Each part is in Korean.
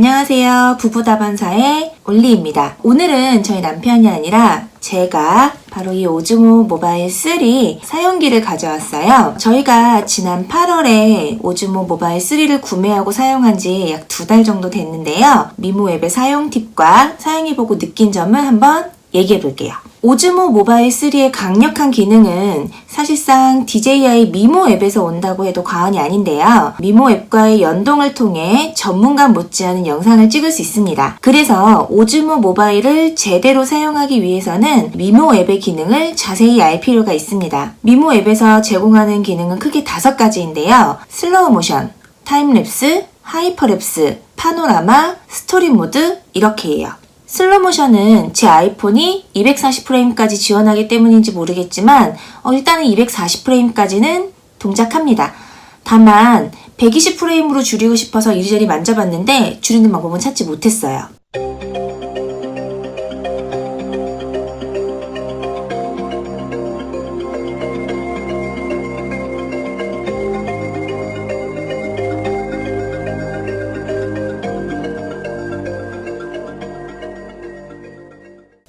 안녕하세요. 부부다반사의 올리입니다. 오늘은 저희 남편이 아니라 제가 바로 이 오즈모 모바일 3 사용기를 가져왔어요. 저희가 지난 8월에 오즈모 모바일 3를 구매하고 사용한 지 약 2달 정도 됐는데요. 미모 앱의 사용 팁과 사용해보고 느낀 점을 한번 얘기해 볼게요. 오즈모 모바일 3의 강력한 기능은 사실상 DJI 미모 앱에서 온다고 해도 과언이 아닌데요. 미모 앱과의 연동을 통해 전문가 못지않은 영상을 찍을 수 있습니다. 그래서 오즈모 모바일을 제대로 사용하기 위해서는 미모 앱의 기능을 자세히 알 필요가 있습니다. 미모 앱에서 제공하는 기능은 크게 5가지인데요. 슬로우 모션, 타임랩스, 하이퍼랩스, 파노라마, 스토리 모드 이렇게예요. 슬로모션은 제 아이폰이 240프레임까지 지원하기 때문인지 모르겠지만 일단은 240프레임까지는 동작합니다. 다만 120프레임으로 줄이고 싶어서 이리저리 만져봤는데 줄이는 방법은 찾지 못했어요.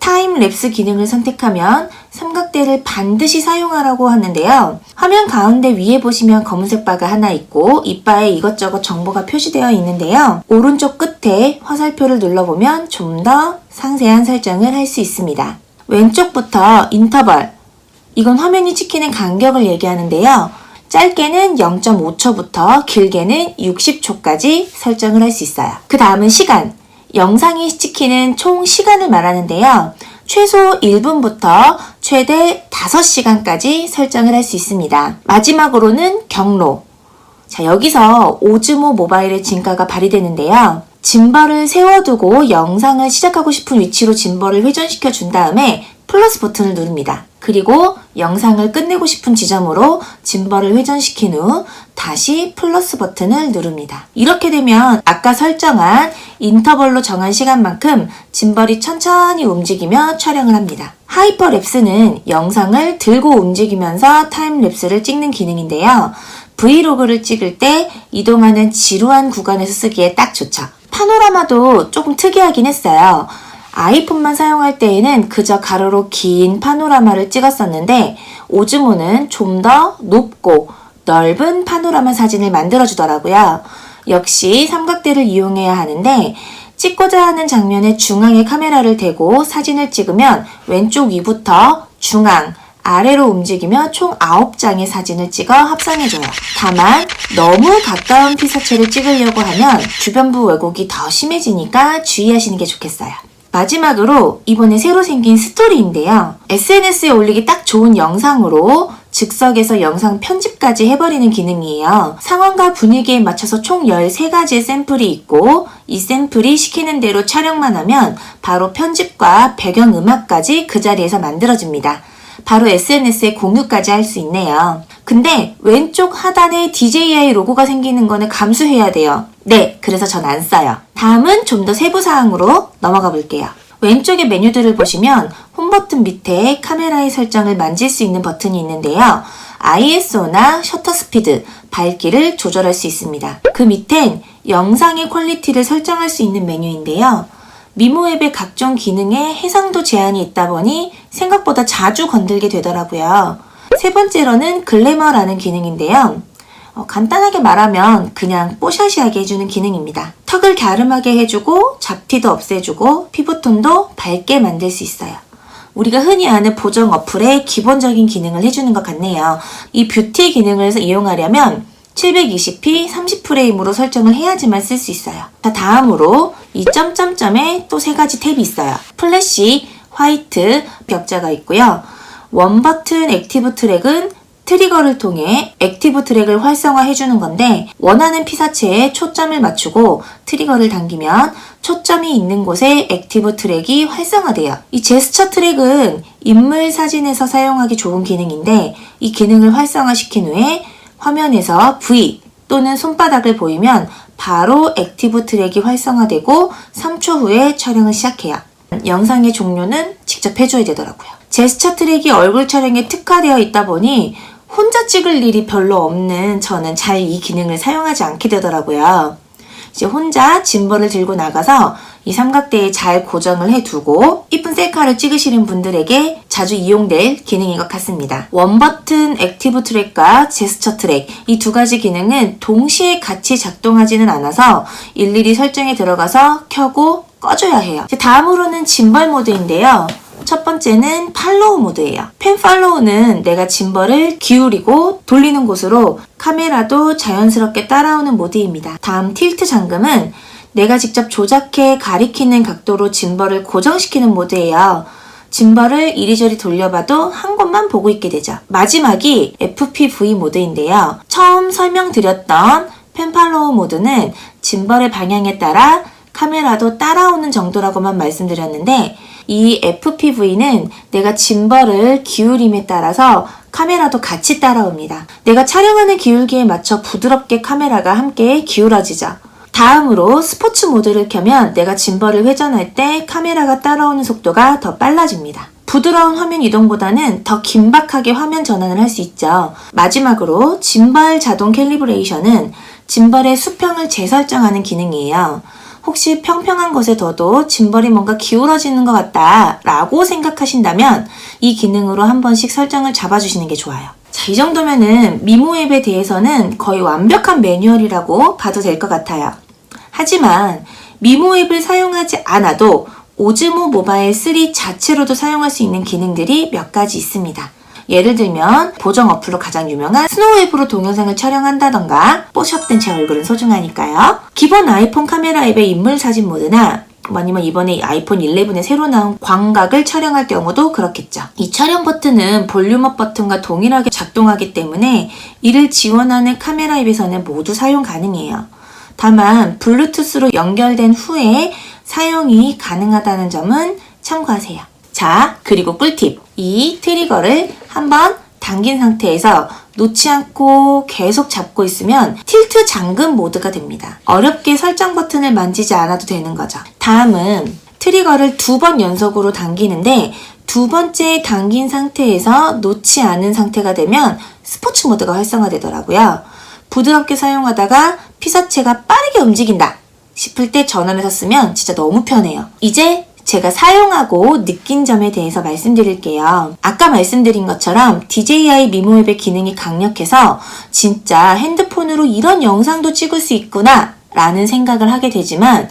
타임랩스 기능을 선택하면 삼각대를 반드시 사용하라고 하는데요. 화면 가운데 위에 보시면 검은색 바가 하나 있고 이 바에 이것저것 정보가 표시되어 있는데요. 오른쪽 끝에 화살표를 눌러보면 좀 더 상세한 설정을 할 수 있습니다. 왼쪽부터 인터벌, 이건 화면이 찍히는 간격을 얘기하는데요. 짧게는 0.5초부터 길게는 60초까지 설정을 할 수 있어요. 그 다음은 시간, 영상이 찍히는 총 시간을 말하는데요. 최소 1분부터 최대 5시간까지 설정을 할 수 있습니다. 마지막으로는 경로. 자, 여기서 오즈모 모바일의 진가가 발휘되는데요. 짐벌을 세워두고 영상을 시작하고 싶은 위치로 짐벌을 회전시켜 준 다음에 플러스 버튼을 누릅니다. 그리고 영상을 끝내고 싶은 지점으로 짐벌을 회전시킨 후 다시 플러스 버튼을 누릅니다. 이렇게 되면 아까 설정한 인터벌로 정한 시간만큼 짐벌이 천천히 움직이며 촬영을 합니다. 하이퍼랩스는 영상을 들고 움직이면서 타임랩스를 찍는 기능인데요. 브이로그를 찍을 때 이동하는 지루한 구간에서 쓰기에 딱 좋죠. 파노라마도 조금 특이하긴 했어요. 아이폰만 사용할 때에는 그저 가로로 긴 파노라마를 찍었었는데 오즈모는 좀 더 높고 넓은 파노라마 사진을 만들어주더라고요. 역시 삼각대를 이용해야 하는데 찍고자 하는 장면의 중앙에 카메라를 대고 사진을 찍으면 왼쪽 위부터 중앙, 아래로 움직이며 총 9장의 사진을 찍어 합성해줘요. 다만 너무 가까운 피사체를 찍으려고 하면 주변부 왜곡이 더 심해지니까 주의하시는 게 좋겠어요. 마지막으로 이번에 새로 생긴 스토리인데요. SNS에 올리기 딱 좋은 영상으로 즉석에서 영상 편집까지 해버리는 기능이에요. 상황과 분위기에 맞춰서 총 13가지의 샘플이 있고 이 샘플이 시키는 대로 촬영만 하면 바로 편집과 배경음악까지 그 자리에서 만들어줍니다. 바로 SNS에 공유까지 할 수 있네요. 근데 왼쪽 하단에 DJI 로고가 생기는 거는 감수해야 돼요. 네, 그래서 전 안 써요. 다음은 좀 더 세부사항으로 넘어가 볼게요. 왼쪽의 메뉴들을 보시면 홈 버튼 밑에 카메라의 설정을 만질 수 있는 버튼이 있는데요. ISO나 셔터 스피드, 밝기를 조절할 수 있습니다. 그 밑엔 영상의 퀄리티를 설정할 수 있는 메뉴인데요. 미모 앱의 각종 기능에 해상도 제한이 있다 보니 생각보다 자주 건들게 되더라고요. 세 번째로는 글래머라는 기능인데요. 간단하게 말하면 그냥 뽀샤시하게 해주는 기능입니다. 턱을 갸름하게 해주고 잡티도 없애주고 피부톤도 밝게 만들 수 있어요. 우리가 흔히 아는 보정 어플의 기본적인 기능을 해주는 것 같네요. 이 뷰티 기능을 이용하려면 720p 30프레임으로 설정을 해야지만 쓸 수 있어요. 자, 다음으로 이 점점점에 또 3가지 탭이 있어요. 플래시, 화이트, 벽자가 있고요. 원 버튼 액티브 트랙은 트리거를 통해 액티브 트랙을 활성화해주는 건데 원하는 피사체에 초점을 맞추고 트리거를 당기면 초점이 있는 곳에 액티브 트랙이 활성화돼요. 이 제스처 트랙은 인물 사진에서 사용하기 좋은 기능인데 이 기능을 활성화시킨 후에 화면에서 V 또는 손바닥을 보이면 바로 액티브 트랙이 활성화되고 3초 후에 촬영을 시작해요. 영상의 종료는 직접 해줘야 되더라고요. 제스처 트랙이 얼굴 촬영에 특화되어 있다 보니 혼자 찍을 일이 별로 없는 저는 잘 이 기능을 사용하지 않게 되더라고요. 이제 혼자 짐벌을 들고 나가서 이 삼각대에 잘 고정을 해두고 이쁜 셀카를 찍으시는 분들에게 자주 이용될 기능인 것 같습니다. 원버튼 액티브 트랙과 제스처 트랙 이 두 가지 기능은 동시에 같이 작동하지는 않아서 일일이 설정에 들어가서 켜고 꺼줘야 해요. 다음으로는 짐벌 모드인데요. 첫 번째는 팔로우 모드예요. 펜 팔로우는 내가 짐벌을 기울이고 돌리는 곳으로 카메라도 자연스럽게 따라오는 모드입니다. 다음 틸트 잠금은 내가 직접 조작해 가리키는 각도로 짐벌을 고정시키는 모드예요. 짐벌을 이리저리 돌려봐도 한 곳만 보고 있게 되죠. 마지막이 FPV 모드인데요. 처음 설명드렸던 펜 팔로우 모드는 짐벌의 방향에 따라 카메라도 따라오는 정도라고만 말씀드렸는데 이 FPV는 내가 짐벌을 기울임에 따라서 카메라도 같이 따라옵니다. 내가 촬영하는 기울기에 맞춰 부드럽게 카메라가 함께 기울어지죠. 다음으로 스포츠 모드를 켜면 내가 짐벌을 회전할 때 카메라가 따라오는 속도가 더 빨라집니다. 부드러운 화면 이동보다는 더 긴박하게 화면 전환을 할 수 있죠. 마지막으로 짐벌 자동 캘리브레이션은 짐벌의 수평을 재설정하는 기능이에요. 혹시 평평한 곳에 둬도 짐벌이 뭔가 기울어지는 것 같다 라고 생각하신다면 이 기능으로 한 번씩 설정을 잡아주시는 게 좋아요. 자, 이 정도면은 미모 앱에 대해서는 거의 완벽한 매뉴얼이라고 봐도 될 것 같아요. 하지만 미모 앱을 사용하지 않아도 오즈모 모바일 3 자체로도 사용할 수 있는 기능들이 몇 가지 있습니다. 예를 들면 보정 어플로 가장 유명한 스노우 앱으로 동영상을 촬영한다던가 뽀샵된 제 얼굴은 소중하니까요. 기본 아이폰 카메라 앱의 인물 사진 모드나 아니면 이번에 아이폰 11에 새로 나온 광각을 촬영할 경우도 그렇겠죠. 이 촬영 버튼은 볼륨업 버튼과 동일하게 작동하기 때문에 이를 지원하는 카메라 앱에서는 모두 사용 가능해요. 다만 블루투스로 연결된 후에 사용이 가능하다는 점은 참고하세요. 자, 그리고 꿀팁! 이 트리거를 한번 당긴 상태에서 놓지 않고 계속 잡고 있으면 틸트 잠금 모드가 됩니다. 어렵게 설정 버튼을 만지지 않아도 되는 거죠. 다음은 트리거를 2번 연속으로 당기는데 두 번째 당긴 상태에서 놓지 않은 상태가 되면 스포츠 모드가 활성화되더라고요. 부드럽게 사용하다가 피사체가 빠르게 움직인다 싶을 때 전원에서 쓰면 진짜 너무 편해요. 이제 제가 사용하고 느낀 점에 대해서 말씀드릴게요. 아까 말씀드린 것처럼 DJI 미모 앱의 기능이 강력해서 진짜 핸드폰으로 이런 영상도 찍을 수 있구나 라는 생각을 하게 되지만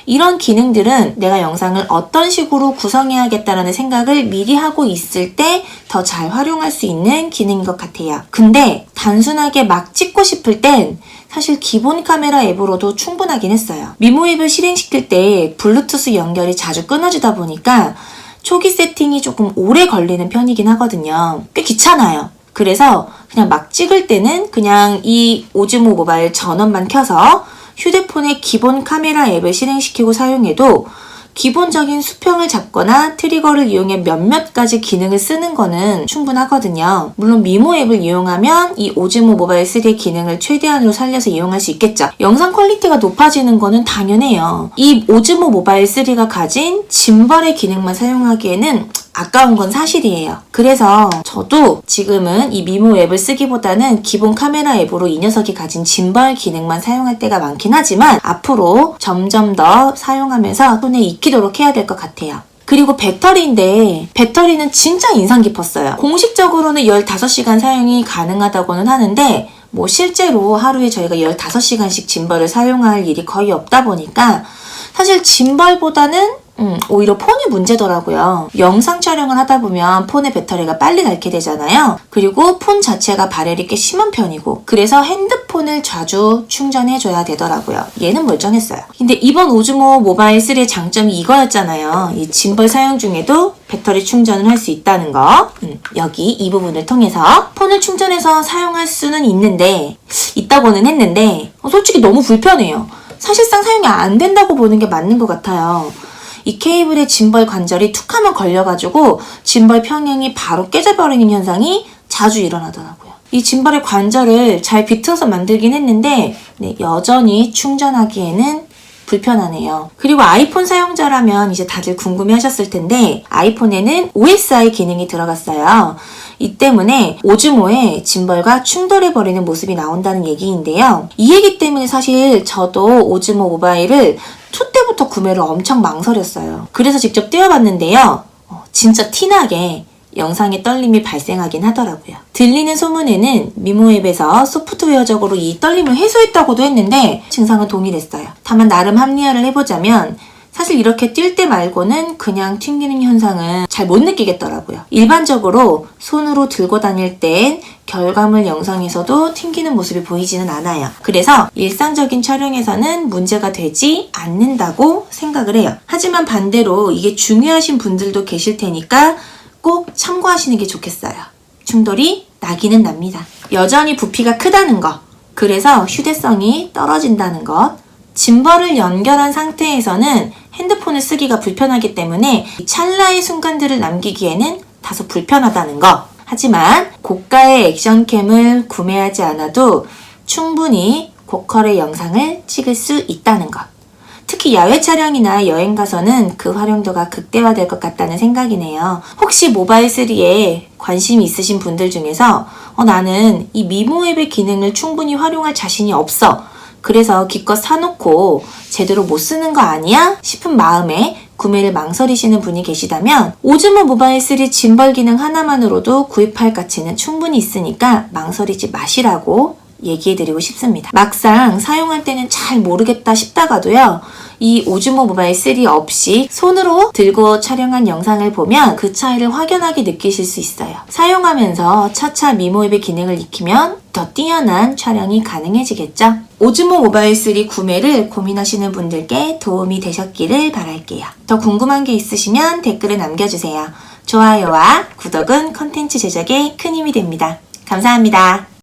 이런 기능들은 내가 영상을 어떤 식으로 구성해야겠다라는 생각을 미리 하고 있을 때 더 잘 활용할 수 있는 기능인 것 같아요. 근데 단순하게 막 찍고 싶을 땐 사실 기본 카메라 앱으로도 충분하긴 했어요. 미모 앱을 실행시킬 때 블루투스 연결이 자주 끊어지다 보니까 초기 세팅이 조금 오래 걸리는 편이긴 하거든요. 꽤 귀찮아요. 그래서 그냥 막 찍을 때는 그냥 이 오즈모 모바일 전원만 켜서 휴대폰의 기본 카메라 앱을 실행시키고 사용해도 기본적인 수평을 잡거나 트리거를 이용해 몇몇 가지 기능을 쓰는 거는 충분하거든요. 물론 미모 앱을 이용하면 이 오즈모 모바일 3의 기능을 최대한으로 살려서 이용할 수 있겠죠. 영상 퀄리티가 높아지는 거는 당연해요. 이 오즈모 모바일 3가 가진 짐벌의 기능만 사용하기에는 아까운 건 사실이에요. 그래서 저도 지금은 이 미모 앱을 쓰기보다는 기본 카메라 앱으로 이 녀석이 가진 짐벌 기능만 사용할 때가 많긴 하지만 앞으로 점점 더 사용하면서 손에 익히도록 해야 될 것 같아요. 그리고 배터리인데 배터리는 진짜 인상 깊었어요. 공식적으로는 15시간 사용이 가능하다고는 하는데 뭐 실제로 하루에 저희가 15시간씩 짐벌을 사용할 일이 거의 없다 보니까 사실 짐벌보다는 오히려 폰이 문제더라고요. 영상 촬영을 하다 보면 폰의 배터리가 빨리 닳게 되잖아요. 그리고 폰 자체가 발열이 꽤 심한 편이고 그래서 핸드폰을 자주 충전해줘야 되더라고요. 얘는 멀쩡했어요. 근데 이번 오즈모 모바일 3의 장점이 이거였잖아요. 이 짐벌 사용 중에도 배터리 충전을 할 수 있다는 거. 여기 이 부분을 통해서 폰을 충전해서 사용할 수는 있다고는 했는데 솔직히 너무 불편해요. 사실상 사용이 안 된다고 보는 게 맞는 것 같아요. 이 케이블에 짐벌 관절이 툭 하면 걸려가지고 짐벌 평형이 바로 깨져버리는 현상이 자주 일어나더라고요. 이 짐벌의 관절을 잘 비틀어서 만들긴 했는데 여전히 충전하기에는 불편하네요. 그리고 아이폰 사용자라면 이제 다들 궁금해하셨을 텐데 아이폰에는 OSI 기능이 들어갔어요. 이 때문에 오즈모에 짐벌과 충돌해버리는 모습이 나온다는 얘기인데요. 이 얘기 때문에 사실 저도 오즈모 모바일을 초 때부터 구매를 엄청 망설였어요. 그래서 직접 띄워봤는데요. 진짜 티나게 영상에 떨림이 발생하긴 하더라고요. 들리는 소문에는 미모 앱에서 소프트웨어적으로 이 떨림을 해소했다고도 했는데 증상은 동일했어요. 다만 나름 합리화를 해보자면 사실 이렇게 뛸 때 말고는 그냥 튕기는 현상은 잘 못 느끼겠더라고요. 일반적으로 손으로 들고 다닐 땐 결과물 영상에서도 튕기는 모습이 보이지는 않아요. 그래서 일상적인 촬영에서는 문제가 되지 않는다고 생각을 해요. 하지만 반대로 이게 중요하신 분들도 계실 테니까 꼭 참고하시는 게 좋겠어요. 충돌이 나기는 납니다. 여전히 부피가 크다는 거, 그래서 휴대성이 떨어진다는 것, 짐벌을 연결한 상태에서는 핸드폰을 쓰기가 불편하기 때문에 찰나의 순간들을 남기기에는 다소 불편하다는 거. 하지만 고가의 액션캠을 구매하지 않아도 충분히 고퀄의 영상을 찍을 수 있다는 것. 특히 야외 촬영이나 여행 가서는 그 활용도가 극대화될 것 같다는 생각이네요. 혹시 모바일3에 관심이 있으신 분들 중에서 나는 이 미모 앱의 기능을 충분히 활용할 자신이 없어. 그래서 기껏 사놓고 제대로 못 쓰는 거 아니야? 싶은 마음에 구매를 망설이시는 분이 계시다면 오즈모 모바일3 짐벌 기능 하나만으로도 구입할 가치는 충분히 있으니까 망설이지 마시라고 얘기해드리고 싶습니다. 막상 사용할 때는 잘 모르겠다 싶다가도요. 이 오즈모 모바일3 없이 손으로 들고 촬영한 영상을 보면 그 차이를 확연하게 느끼실 수 있어요. 사용하면서 차차 미모 앱의 기능을 익히면 더 뛰어난 촬영이 가능해지겠죠. 오즈모 모바일3 구매를 고민하시는 분들께 도움이 되셨기를 바랄게요. 더 궁금한 게 있으시면 댓글을 남겨주세요. 좋아요와 구독은 컨텐츠 제작에 큰 힘이 됩니다. 감사합니다.